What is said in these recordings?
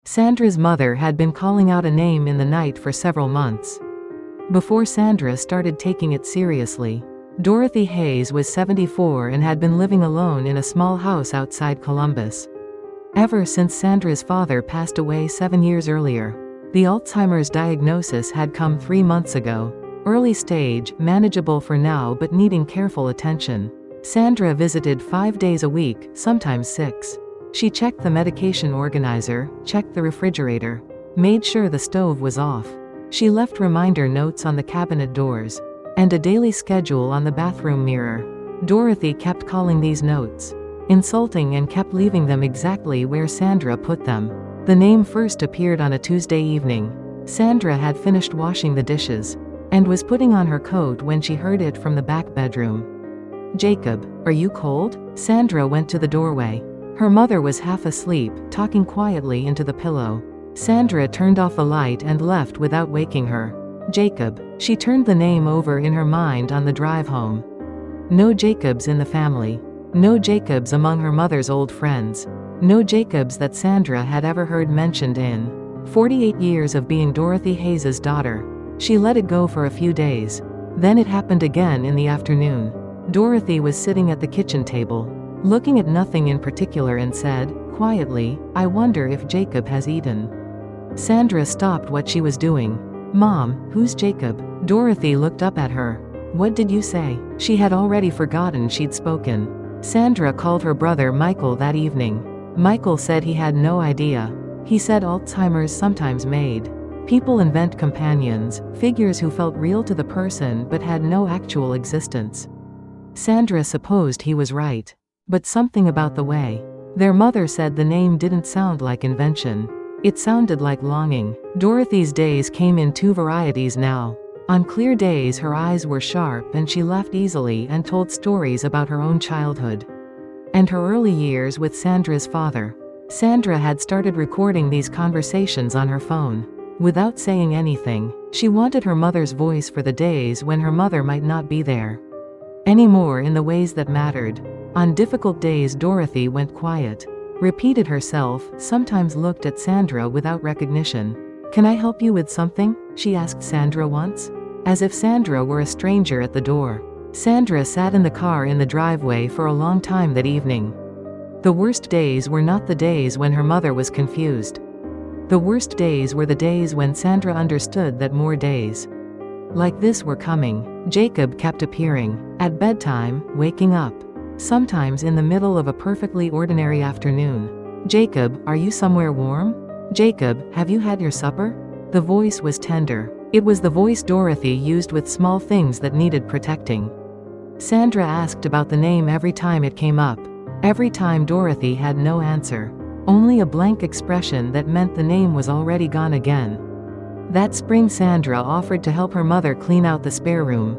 Sandra's mother had been calling out a name in the night for several months before Sandra started taking it seriously. Dorothy Hayes was 74 and had been living alone in a small house outside Columbus ever since Sandra's father passed away 7 years earlier. The Alzheimer's diagnosis had come 3 months ago. Early stage, manageable for now but needing careful attention. Sandra visited 5 days a week, sometimes 6. She checked the medication organizer, checked the refrigerator, made sure the stove was off. She left reminder notes on the cabinet doors, and a daily schedule on the bathroom mirror. Dorothy kept calling these notes insulting and kept leaving them exactly where Sandra put them. The name first appeared on a Tuesday evening. Sandra had finished washing the dishes and was putting on her coat when she heard it from the back bedroom. "Jacob, are you cold?" Sandra went to the doorway. Her mother was half asleep, talking quietly into the pillow. Sandra turned off the light and left without waking her. "Jacob." She turned the name over in her mind on the drive home. No Jacobs in the family. No Jacobs among her mother's old friends. No Jacobs that Sandra had ever heard mentioned in 48 years of being Dorothy Hayes's daughter. She let it go for a few days. Then it happened again in the afternoon. Dorothy was sitting at the kitchen table, looking at nothing in particular, and said, quietly, "I wonder if Jacob has eaten." Sandra stopped what she was doing. "Mom, who's Jacob?" Dorothy looked up at her. "What did you say?" She had already forgotten she'd spoken. Sandra called her brother Michael that evening. Michael said he had no idea. He said Alzheimer's sometimes made people invent companions, figures who felt real to the person but had no actual existence. Sandra supposed he was right. But something about the way their mother said the name didn't sound like invention. It sounded like longing. Dorothy's days came in 2 varieties now. On clear days her eyes were sharp and she laughed easily and told stories about her own childhood and her early years with Sandra's father. Sandra had started recording these conversations on her phone. Without saying anything, she wanted her mother's voice for the days when her mother might not be there anymore in the ways that mattered. On difficult days Dorothy went quiet, repeated herself, sometimes looked at Sandra without recognition. "Can I help you with something?" she asked Sandra once, as if Sandra were a stranger at the door. Sandra sat in the car in the driveway for a long time that evening. The worst days were not the days when her mother was confused. The worst days were the days when Sandra understood that more days like this were coming. Jacob kept appearing. At bedtime, waking up. Sometimes in the middle of a perfectly ordinary afternoon. "Jacob, are you somewhere warm? Jacob, have you had your supper?" The voice was tender. It was the voice Dorothy used with small things that needed protecting. Sandra asked about the name every time it came up. Every time Dorothy had no answer. Only a blank expression that meant the name was already gone again. That spring Sandra offered to help her mother clean out the spare room,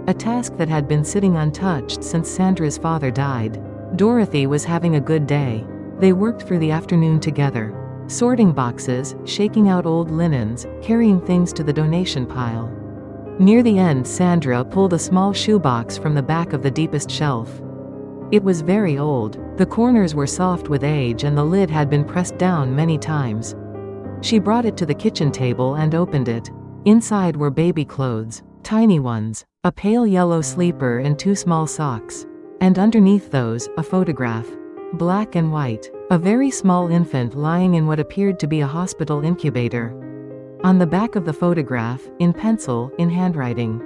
a task that had been sitting untouched since Sandra's father died. Dorothy was having a good day. They worked through the afternoon together, sorting boxes, shaking out old linens, carrying things to the donation pile. Near the end Sandra pulled a small shoebox from the back of the deepest shelf. It was very old. The corners were soft with age and the lid had been pressed down many times. She brought it to the kitchen table and opened it. Inside were baby clothes, tiny ones, a pale yellow sleeper and 2 small socks. And underneath those, a photograph. Black and white. A very small infant lying in what appeared to be a hospital incubator. On the back of the photograph, in pencil, in handwriting,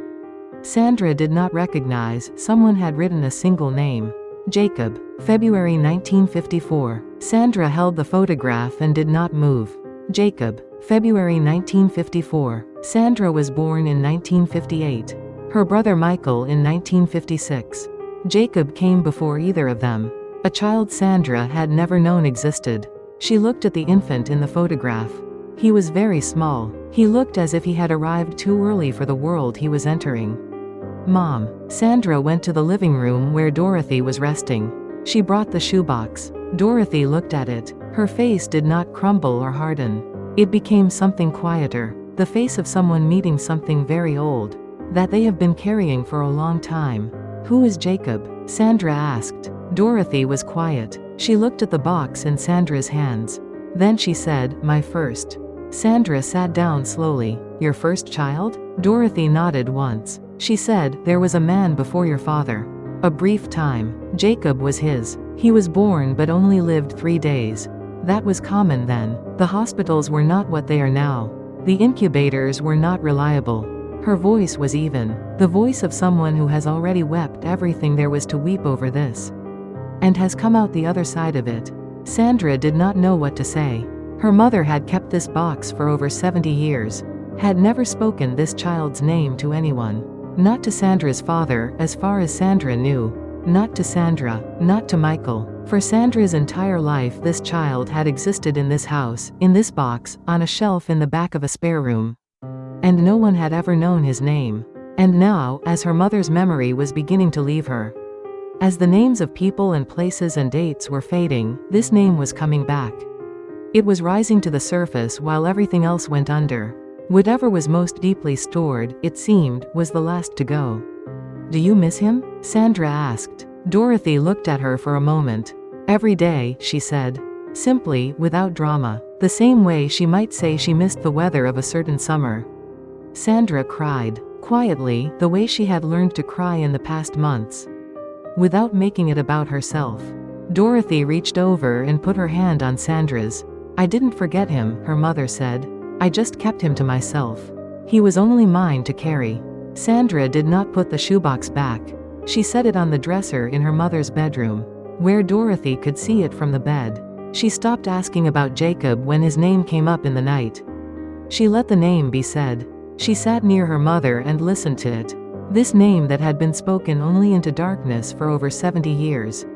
Sandra did not recognize, someone had written a single name. Jacob. February 1954. Sandra held the photograph and did not move. Jacob. February 1954. Sandra was born in 1958. Her brother Michael in 1956. Jacob came before either of them. A child Sandra had never known existed. She looked at the infant in the photograph. He was very small. He looked as if he had arrived too early for the world he was entering. "Mom." Sandra went to the living room where Dorothy was resting. She brought the shoebox. Dorothy looked at it. Her face did not crumble or harden. It became something quieter, the face of someone meeting something very old, that they have been carrying for a long time. "Who is Jacob?" Sandra asked. Dorothy was quiet. She looked at the box in Sandra's hands. Then she said, "My first." Sandra sat down slowly. "Your first child?" Dorothy nodded once. She said, "There was a man before your father. A brief time. Jacob was his. He was born but only lived 3 days. That was common then. The hospitals were not what they are now. The incubators were not reliable." Her voice was even. The voice of someone who has already wept everything there was to weep over this. And has come out the other side of it. Sandra did not know what to say. Her mother had kept this box for over 70 years. Had never spoken this child's name to anyone. Not to Sandra's father, as far as Sandra knew. Not to Sandra, not to Michael. For Sandra's entire life this child had existed in this house, in this box, on a shelf in the back of a spare room. And no one had ever known his name. And now, as her mother's memory was beginning to leave her, as the names of people and places and dates were fading, this name was coming back. It was rising to the surface while everything else went under. Whatever was most deeply stored, it seemed, was the last to go. "Do you miss him?" Sandra asked. Dorothy looked at her for a moment. "Every day," she said. Simply, without drama. The same way she might say she missed the weather of a certain summer. Sandra cried. Quietly, the way she had learned to cry in the past months. Without making it about herself. Dorothy reached over and put her hand on Sandra's. "I didn't forget him," her mother said. "I just kept him to myself. He was only mine to carry." Sandra did not put the shoebox back. She set it on the dresser in her mother's bedroom, where Dorothy could see it from the bed. She stopped asking about Jacob when his name came up in the night. She let the name be said. She sat near her mother and listened to it. This name that had been spoken only into darkness for over 70 years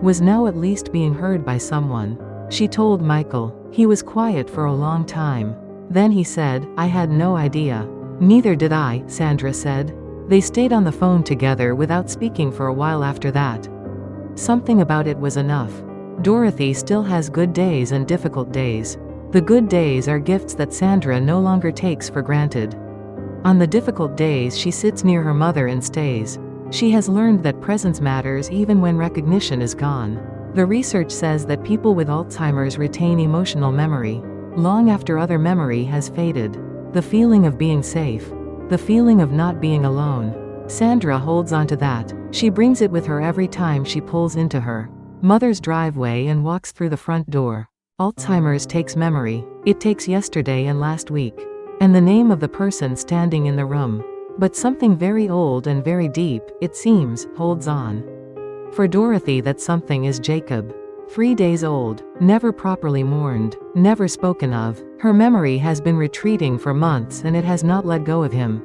was now at least being heard by someone. She told Michael. He was quiet for a long time. Then he said, "I had no idea." "Neither did I," Sandra said. They stayed on the phone together without speaking for a while after that. Something about it was enough. Dorothy still has good days and difficult days. The good days are gifts that Sandra no longer takes for granted. On the difficult days she sits near her mother and stays. She has learned that presence matters even when recognition is gone. The research says that people with Alzheimer's retain emotional memory long after other memory has faded. The feeling of being safe. The feeling of not being alone. Sandra holds on to that. She brings it with her every time she pulls into her mother's driveway and walks through the front door. Alzheimer's takes memory. It takes yesterday and last week. And the name of the person standing in the room. But something very old and very deep, it seems, holds on. For Dorothy that something is Jacob. 3 days old, never properly mourned, never spoken of. Her memory has been retreating for months and it has not let go of him.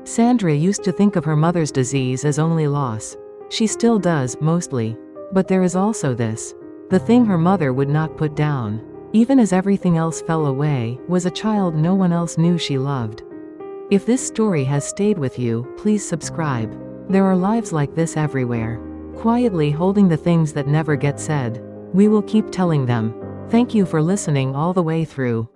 Sandra used to think of her mother's disease as only loss. She still does, mostly. But there is also this. The thing her mother would not put down, even as everything else fell away, was a child no one else knew she loved. If this story has stayed with you, please subscribe. There are lives like this everywhere. Quietly holding the things that never get said. We will keep telling them. Thank you for listening all the way through.